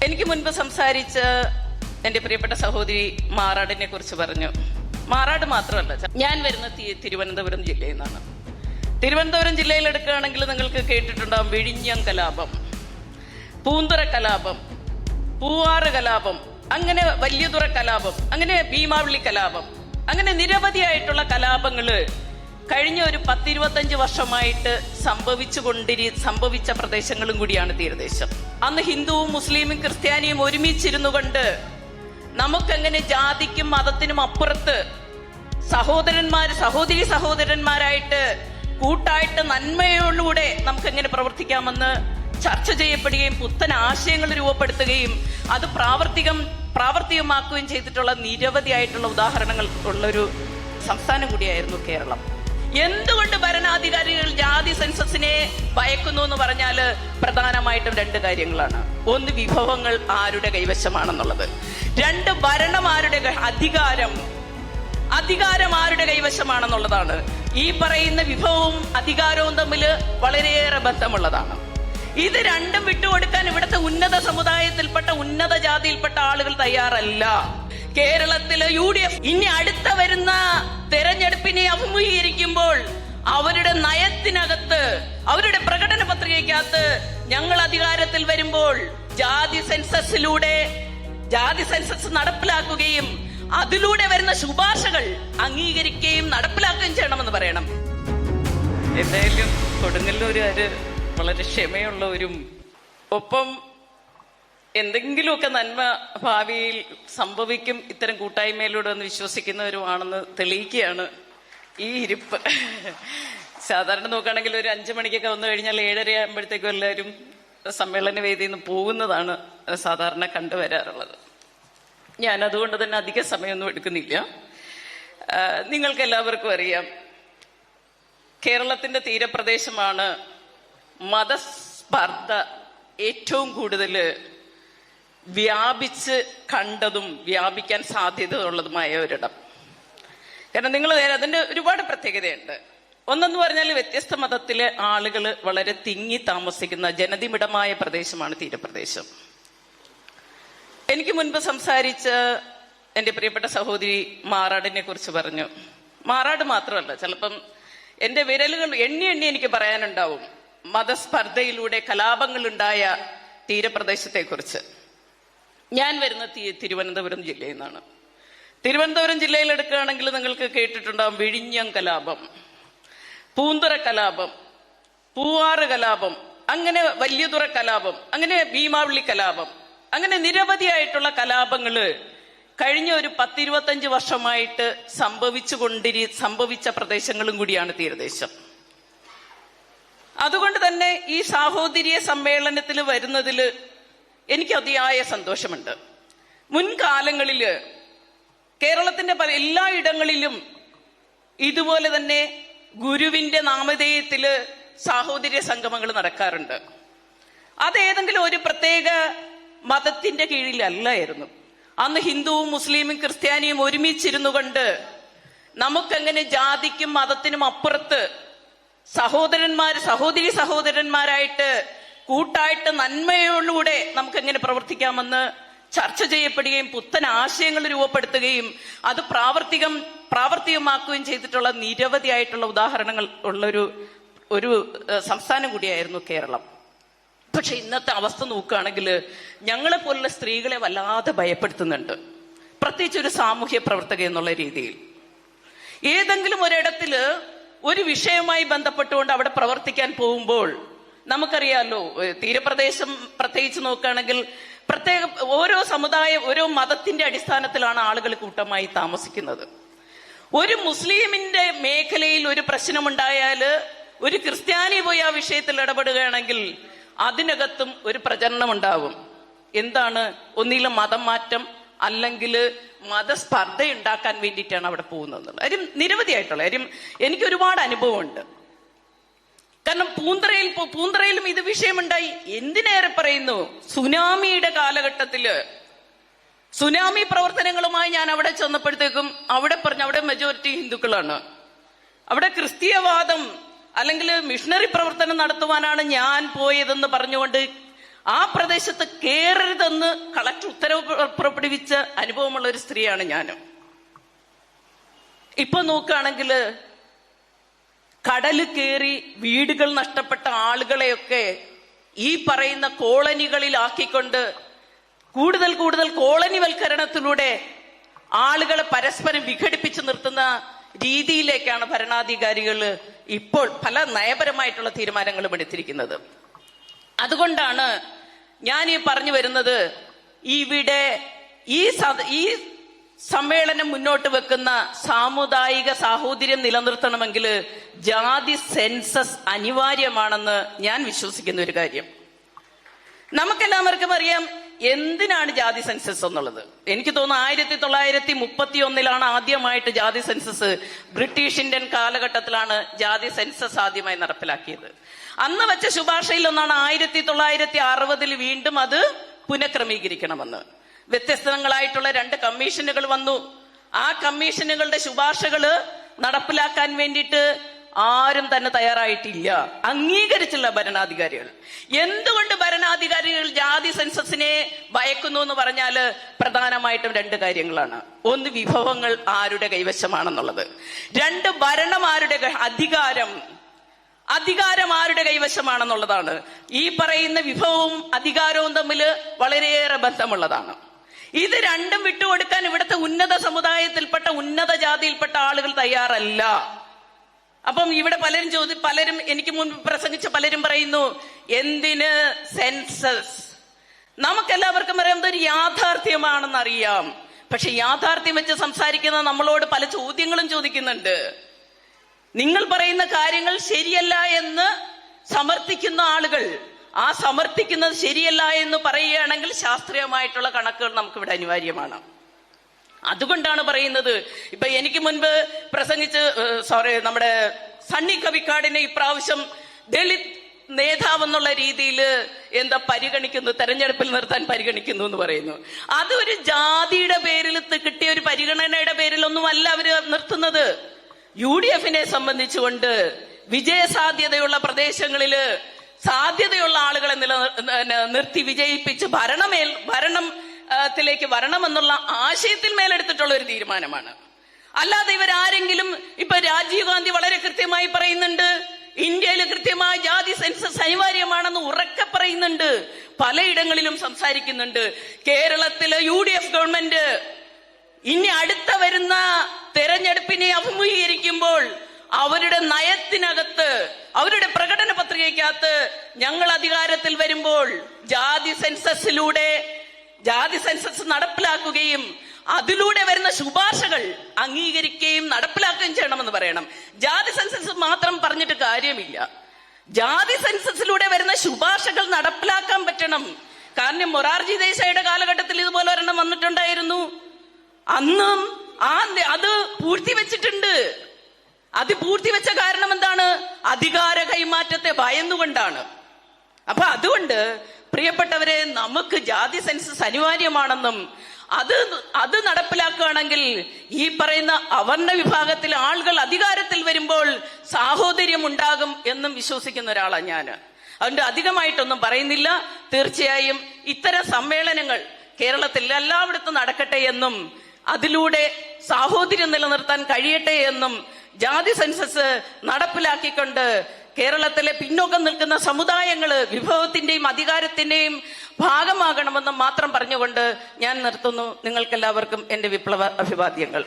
എനിക്ക് മുൻപ് സംസാരിച്ച എന്റെ പ്രിയപ്പെട്ട സഹോദരി മാറാടിനെ കുറിച്ച് പറഞ്ഞു. മാറാട് മാത്രമല്ല, ഞാൻ വരുന്ന തിരുവനന്തപുരം ജില്ലയിൽ നിന്നാണ്. തിരുവനന്തപുരം ജില്ലയിൽ എടുക്കുകയാണെങ്കിൽ നിങ്ങൾക്ക് കേട്ടിട്ടുണ്ടാവും വിഴിഞ്ഞം കലാപം, പൂന്തുറ കലാപം, പൂവാറ് കലാപം, അങ്ങനെ വലിയതുറ കലാപം, അങ്ങനെ ഭീമാവള്ളി കലാപം, അങ്ങനെ നിരവധിയായിട്ടുള്ള കലാപങ്ങള് കഴിഞ്ഞ ഒരു 10-25 വർഷമായിട്ട് സംഭവിച്ച പ്രദേശങ്ങളും കൂടിയാണ് തീരദേശം. അന്ന് ഹിന്ദുവും മുസ്ലിമും ക്രിസ്ത്യാനിയും ഒരുമിച്ചിരുന്നു കൊണ്ട് നമുക്കെങ്ങനെ ജാതിക്കും മതത്തിനും അപ്പുറത്ത് സഹോദരി സഹോദരന്മാരായിട്ട് കൂട്ടായിട്ട് നന്മയോടുകൂടെ നമുക്കെങ്ങനെ പ്രവർത്തിക്കാമെന്ന് ചർച്ച ചെയ്യപ്പെടുകയും പുത്തൻ ആശയങ്ങൾ രൂപപ്പെടുത്തുകയും അത് പ്രാവർത്തികമാക്കുകയും ചെയ്തിട്ടുള്ള നിരവധിയായിട്ടുള്ള ഉദാഹരണങ്ങൾ ഉള്ളൊരു സംസ്ഥാനം കൂടിയായിരുന്നു കേരളം. എന്തുകൊണ്ട് ഭരണാധികാരികൾ ജാതി സെൻസസിനെ ഭയക്കുന്നു എന്ന് പറഞ്ഞാല് പ്രധാനമായിട്ടും 2 കാര്യങ്ങളാണ്. ഒന്ന്, വിഭവങ്ങൾ ആരുടെ കൈവശമാണെന്നുള്ളത്. 2, ഭരണം ആരുടെ, അധികാരം ആരുടെ കൈവശമാണെന്നുള്ളതാണ്. ഈ പറയുന്ന വിഭവവും അധികാരവും തമ്മിൽ വളരെയേറെ ബന്ധമുള്ളതാണ്. ഇത് രണ്ടും വിട്ടുകൊടുക്കാൻ ഇവിടുത്തെ ഉന്നത സമുദായത്തിൽപ്പെട്ട ഉന്നത ജാതിയിൽപ്പെട്ട ആളുകൾ തയ്യാറല്ല. കേരളത്തിലെ UDF ഇനി അടുത്ത വരുന്ന തെരഞ്ഞെടുപ്പിനെ അഭിമുഖീകരിക്കുമ്പോൾ അവരുടെ നയത്തിനകത്ത്, അവരുടെ പ്രകടന പത്രികയ്ക്കകത്ത് ഞങ്ങൾ അധികാരത്തിൽ വരുമ്പോൾ ജാതി സെൻസസ് നടപ്പിലാക്കുകയും അതിലൂടെ വരുന്ന ശുപാർശകൾ അംഗീകരിക്കുകയും നടപ്പിലാക്കുകയും ചെയ്യണമെന്ന് പറയണം. എന്തായാലും കൊടുങ്ങല്ലൂരുകാര് വളരെ ക്ഷമയുള്ളവരും ഒപ്പം എന്തെങ്കിലുമൊക്കെ നന്മ ഭാവിയിൽ സംഭവിക്കും ഇത്തരം കൂട്ടായ്മയിലൂടെ ഒന്ന് വിശ്വസിക്കുന്നവരുമാണെന്ന് തെളിയിക്കുകയാണ് ഈ ഇരിപ്പ്. സാധാരണ നോക്കുകയാണെങ്കിൽ ഒരു 5 മണിക്കൊക്കെ വന്നു കഴിഞ്ഞാൽ 7:30 ആകുമ്പോഴത്തേക്കും എല്ലാവരും സമ്മേളന വേദിയിൽ നിന്ന് പോകുന്നതാണ് സാധാരണ കണ്ടുവരാറുള്ളത്. ഞാൻ അതുകൊണ്ട് തന്നെ അധിക സമയമൊന്നും എടുക്കുന്നില്ല. നിങ്ങൾക്ക് എല്ലാവർക്കും അറിയാം, കേരളത്തിന്റെ തീരപ്രദേശമാണ് മതസ്പർദ്ധ ഏറ്റവും കൂടുതൽ വ്യാപിച്ച് കണ്ടതും വ്യാപിക്കാൻ സാധ്യതയുള്ളതുമായ ഒരിടം. കാരണം നിങ്ങൾ അതിന്റെ ഒരുപാട് പ്രത്യേകതയുണ്ട്. ഒന്നെന്ന് പറഞ്ഞാൽ വ്യത്യസ്ത മതത്തിലെ ആളുകൾ വളരെ തിങ്ങി താമസിക്കുന്ന ജനനിബിഡമായ പ്രദേശമാണ് തീരപ്രദേശം. എനിക്ക് മുൻപ് സംസാരിച്ച എന്റെ പ്രിയപ്പെട്ട സഹോദരി മാറാടിനെ കുറിച്ച് പറഞ്ഞു. മാറാട് മാത്രമല്ല, ചിലപ്പം എന്റെ വിരലുകൾ എണ്ണി എനിക്ക് പറയാനുണ്ടാവും മതസ്പർദ്ധയിലൂടെ കലാപങ്ങളുണ്ടായ തീരപ്രദേശത്തെക്കുറിച്ച്. ഞാൻ വരുന്ന തിരുവനന്തപുരം ജില്ലയിൽ നിന്നാണ്. തിരുവനന്തപുരം ജില്ലയിൽ എടുക്കുകയാണെങ്കിൽ നിങ്ങൾക്ക് കേട്ടിട്ടുണ്ടാവും വിഴിഞ്ഞം കലാപം, പൂന്തുറ കലാപം, പൂവാറ് കലാപം, അങ്ങനെ വലിയതുറ കലാപം, അങ്ങനെ ഭീമാവള്ളി കലാപം, അങ്ങനെ നിരവധിയായിട്ടുള്ള കലാപങ്ങള് കഴിഞ്ഞ ഒരു 10-25 വർഷമായിട്ട് സംഭവിച്ച പ്രദേശങ്ങളും കൂടിയാണ് തീരദേശം. അതുകൊണ്ട് തന്നെ ഈ സാഹോദര്യ സമ്മേളനത്തിൽ വരുന്നതിൽ എനിക്ക് അതിയായ സന്തോഷമുണ്ട്. മുൻകാലങ്ങളില് കേരളത്തിന്റെ എല്ലായിടങ്ങളിലും ഇതുപോലെ തന്നെ ഗുരുവിന്റെ നാമധേയത്തില് സാഹോദര്യ സംഗമങ്ങൾ നടക്കാറുണ്ട്. അതേതെങ്കിലും ഒരു പ്രത്യേക മതത്തിന്റെ കീഴിലല്ലായിരുന്നു. അന്ന് ഹിന്ദുവും മുസ്ലിമും ക്രിസ്ത്യാനിയും ഒരുമിച്ചിരുന്നു കൊണ്ട് നമുക്കെങ്ങനെ ജാതിക്കും മതത്തിനും അപ്പുറത്ത് സഹോദരി സഹോദരന്മാരായിട്ട് കൂട്ടായിട്ട് നന്മയോടുകൂടെ നമുക്കെങ്ങനെ പ്രവർത്തിക്കാമെന്ന് ചർച്ച ചെയ്യപ്പെടുകയും പുത്തൻ ആശയങ്ങൾ രൂപപ്പെടുത്തുകയും അത് പ്രാവർത്തികമാക്കുകയും ചെയ്തിട്ടുള്ള നിരവധിയായിട്ടുള്ള ഉദാഹരണങ്ങൾ ഉള്ളൊരു സംസ്ഥാനം കൂടിയായിരുന്നു കേരളം. പക്ഷെ ഇന്നത്തെ അവസ്ഥ നോക്കുകയാണെങ്കിൽ ഞങ്ങളെ പോലുള്ള സ്ത്രീകളെ വല്ലാതെ ഭയപ്പെടുത്തുന്നുണ്ട്, പ്രത്യേകിച്ച് ഒരു സാമൂഹ്യ പ്രവർത്തക എന്നുള്ള രീതിയിൽ. ഏതെങ്കിലും ഒരിടത്തില് ഒരു വിഷയവുമായി ബന്ധപ്പെട്ടുകൊണ്ട് അവിടെ പ്രവർത്തിക്കാൻ പോകുമ്പോൾ നമുക്കറിയാലോ, തീരപ്രദേശം പ്രത്യേകിച്ച് നോക്കുകയാണെങ്കിൽ ഓരോ മതത്തിന്റെ അടിസ്ഥാനത്തിലാണ് ആളുകൾ കൂട്ടമായി താമസിക്കുന്നത്. ഒരു മുസ്ലിമിന്റെ മേഖലയിൽ ഒരു പ്രശ്നമുണ്ടായാല് ഒരു ക്രിസ്ത്യാനി പോയി ആ വിഷയത്തിൽ ഇടപെടുകയാണെങ്കിൽ അതിനകത്തും ഒരു പ്രചരണം ഉണ്ടാവും. എന്താണ്? ഒന്നിലും മതം മാറ്റം അല്ലെങ്കിൽ മതസ്പർദ്ധ ഉണ്ടാക്കാൻ വേണ്ടിയിട്ടാണ് അവിടെ പോകുന്നത്. കാര്യം നിരവധിയായിട്ടുള്ള കാര്യം എനിക്ക് ഒരുപാട് അനുഭവമുണ്ട്. കാരണം പൂന്തറയിലും ഇത് വിഷയമുണ്ടായി. എന്തിനേറെ പറയുന്നു, സുനാമിയുടെ കാലഘട്ടത്തില് സുനാമി പ്രവർത്തനങ്ങളുമായി ഞാൻ അവിടെ ചെന്നപ്പോഴത്തേക്കും അവിടെ മെജോറിറ്റി ഹിന്ദുക്കളാണ്. അവിടെ ക്രിസ്തീയവാദം അല്ലെങ്കിൽ മിഷണറി പ്രവർത്തനം നടത്തുവാനാണ് ഞാൻ പോയതെന്ന് പറഞ്ഞുകൊണ്ട് ആ പ്രദേശത്ത് കയറരുതെന്ന് കളക്ടർ ഉത്തരവ് പുറപ്പെടുവിച്ച അനുഭവമുള്ള ഒരു സ്ത്രീയാണ് ഞാനും. ഇപ്പൊ നോക്കുകയാണെങ്കിൽ കടല് കയറി വീടുകൾ നഷ്ടപ്പെട്ട ആളുകളെയൊക്കെ ഈ പറയുന്ന കോളനികളിലാക്കിക്കൊണ്ട് കൂടുതൽ കൂടുതൽ കോളനിവൽക്കരണത്തിലൂടെ ആളുകളെ പരസ്പരം വിഘടിപ്പിച്ച് നിർത്തുന്ന രീതിയിലേക്കാണ് ഭരണാധികാരികൾ ഇപ്പോൾ പല നയപരമായിട്ടുള്ള തീരുമാനങ്ങളും എടുത്തിരിക്കുന്നത്. അതുകൊണ്ടാണ് ഞാൻ ഈ പറഞ്ഞു വരുന്നത്, ഇവിടെ ഈ സമ്മേളനം മുന്നോട്ട് വെക്കുന്ന സാമുദായിക സാഹോദര്യം നിലനിർത്തണമെങ്കിൽ ജാതി സെൻസസ് അനിവാര്യമാണെന്ന് ഞാൻ വിശ്വസിക്കുന്ന ഒരു കാര്യം. നമുക്കെല്ലാവർക്കും അറിയാം എന്തിനാണ് ജാതി സെൻസസ് എന്നുള്ളത്. എനിക്ക് തോന്നുന്നു 1931 ആദ്യമായിട്ട് ജാതി സെൻസസ്, ബ്രിട്ടീഷ് ഇന്ത്യൻ കാലഘട്ടത്തിലാണ് ജാതി സെൻസസ് ആദ്യമായി നടപ്പിലാക്കിയത്. അന്ന് വെച്ച ശുപാർശയിൽ ഒന്നാണ് 1960 വീണ്ടും അത് പുനഃക്രമീകരിക്കണമെന്ന്. വ്യത്യസ്തങ്ങളായിട്ടുള്ള 2 കമ്മീഷനുകൾ വന്നു. ആ കമ്മീഷനുകളുടെ ശുപാർശകള് നടപ്പിലാക്കാൻ വേണ്ടിയിട്ട് ആരും തന്നെ തയ്യാറായിട്ടില്ല, അംഗീകരിച്ചില്ല ഭരണാധികാരികൾ. എന്തുകൊണ്ട് ഭരണാധികാരികൾ ജാതി സെൻസസിനെ ഭയക്കുന്നു എന്ന് പറഞ്ഞാല് പ്രധാനമായിട്ടും 2 കാര്യങ്ങളാണ്. ഒന്ന്, വിഭവങ്ങൾ ആരുടെ കൈവശമാണെന്നുള്ളത്. 2, ഭരണം ആരുടെ, അധികാരം ആരുടെ കൈവശമാണെന്നുള്ളതാണ്. ഈ പറയുന്ന വിഭവവും അധികാരവും തമ്മിൽ വളരെയേറെ ബന്ധമുള്ളതാണ്. ഇത് രണ്ടും വിട്ടുകൊടുക്കാൻ ഇവിടുത്തെ ഉന്നത സമുദായത്തിൽപ്പെട്ട ഉന്നത ജാതിയിൽപ്പെട്ട ആളുകൾ തയ്യാറല്ല. അപ്പം ഇവിടെ പലരും എനിക്ക് മുൻപ് പ്രസംഗിച്ച പലരും പറയുന്നു, എന്തിന് സെൻസസ്? നമുക്കെല്ലാവർക്കും അറിയാം ഒരു യാഥാർത്ഥ്യമാണെന്ന് അറിയാം. പക്ഷെ യാഥാർത്ഥ്യം വെച്ച് സംസാരിക്കുന്ന നമ്മളോട് പല ചോദ്യങ്ങളും ചോദിക്കുന്നുണ്ട്. നിങ്ങൾ പറയുന്ന കാര്യങ്ങൾ ശരിയല്ല എന്ന് സമർത്ഥിക്കുന്ന ആളുകൾ, ആ സമർത്ഥിക്കുന്നത് ശരിയല്ല എന്ന് പറയുകയാണെങ്കിൽ ശാസ്ത്രീയമായിട്ടുള്ള കണക്കുകൾ നമുക്കിവിടെ അനിവാര്യമാണ്. അതുകൊണ്ടാണ് പറയുന്നത്. ഇപ്പൊ എനിക്ക് മുൻപ് പ്രസംഗിച്ച് നമ്മുടെ സണ്ണി കവിക്കാടിനെ ഇപ്രാവശ്യം ദളിത് നേതാവെന്നുള്ള രീതിയിൽ പരിഗണിക്കുന്നു, തെരഞ്ഞെടുപ്പിൽ നിർത്താൻ പരിഗണിക്കുന്നു എന്ന് പറയുന്നു. അതൊരു ജാതിയുടെ പേരിൽ കിട്ടിയ ഒരു പരിഗണനയുടെ പേരിലൊന്നും അല്ല അവര് നിർത്തുന്നത്. UDF-നെ സംബന്ധിച്ചുകൊണ്ട് വിജയസാധ്യതയുള്ള പ്രദേശങ്ങളില് സാധ്യതയുള്ള ആളുകളെ നിർത്തി വിജയിപ്പിച്ച് ഭരണത്തിലേക്ക് വരണമെന്നുള്ള ആശയത്തിൽ മേലെടുത്തിട്ടുള്ള ഒരു തീരുമാനമാണ്. അല്ലാതെ ഇവരാരെങ്കിലും, ഇപ്പൊ രാജീവ് ഗാന്ധി വളരെ കൃത്യമായി പറയുന്നുണ്ട്, ഇന്ത്യയിൽ കൃത്യമായ ജാതി സെൻസസ് അനിവാര്യമാണെന്ന് ഉറക്കെ പറയുന്നുണ്ട്, പലയിടങ്ങളിലും സംസാരിക്കുന്നുണ്ട്. കേരളത്തിലെ UDF ഗവൺമെന്റ് ഇനി അടുത്ത വരുന്ന തെരഞ്ഞെടുപ്പിനെ അഭിമുഖീകരിക്കുമ്പോൾ അവരുടെ നയത്തിനകത്ത്, അവരുടെ പ്രകടന പത്രികയ്ക്കകത്ത് ഞങ്ങൾ അധികാരത്തിൽ വരുമ്പോൾ ജാതി സെൻസസ് നടപ്പിലാക്കുകയും അതിലൂടെ വരുന്ന ശുപാർശകൾ അംഗീകരിക്കുകയും നടപ്പിലാക്കുകയും ചെയ്യണമെന്ന് പറയണം. ജാതി സെൻസസ് മാത്രം പറഞ്ഞിട്ട് കാര്യമില്ല. ജാതി സെൻസസിലൂടെ വരുന്ന ശുപാർശകൾ നടപ്പിലാക്കാൻ പറ്റണം. കാരണം മൊറാർജി ദേശായിയുടെ കാലഘട്ടത്തിൽ ഇതുപോലെ ഒരെണ്ണം വന്നിട്ടുണ്ടായിരുന്നു. അന്നും അത് പൂഴ്ത്തിവെച്ചിട്ടുണ്ട്. അത് പൂഴ്ത്തിവെച്ച കാരണം എന്താണ്? അധികാര കൈമാറ്റത്തെ ഭയന്നുകൊണ്ടാണ്. അപ്പൊ അതുകൊണ്ട് പ്രിയപ്പെട്ടവരെ, നമുക്ക് ജാതി സെൻസസ് അനിവാര്യമാണെന്നും അത് നടപ്പിലാക്കുകയാണെങ്കിൽ ഈ പറയുന്ന അവർണ വിഭാഗത്തിലെ ആളുകൾ അധികാരത്തിൽ വരുമ്പോൾ സാഹോദര്യം ഉണ്ടാകും എന്നും വിശ്വസിക്കുന്ന ഒരാളാണ് ഞാൻ. അതുകൊണ്ട് അധികമായിട്ടൊന്നും പറയുന്നില്ല. തീർച്ചയായും ഇത്തരം സമ്മേളനങ്ങൾ കേരളത്തിൽ എല്ലായിടത്തും നടക്കട്ടെ എന്നും അതിലൂടെ സാഹോദര്യം നിലനിർത്താൻ കഴിയട്ടെ എന്നും ജാതി സെൻസസ് നടപ്പിലാക്കിക്കൊണ്ട് കേരളത്തിലെ പിന്നോക്കം നിൽക്കുന്ന സമുദായങ്ങള് വിഭവത്തിന്റെയും അധികാരത്തിന്റെയും ഭാഗമാകണമെന്ന് മാത്രം പറഞ്ഞുകൊണ്ട് ഞാൻ നിർത്തുന്നു. നിങ്ങൾക്കെല്ലാവർക്കും എന്റെ വിപ്ലവ അഭിവാദ്യങ്ങൾ.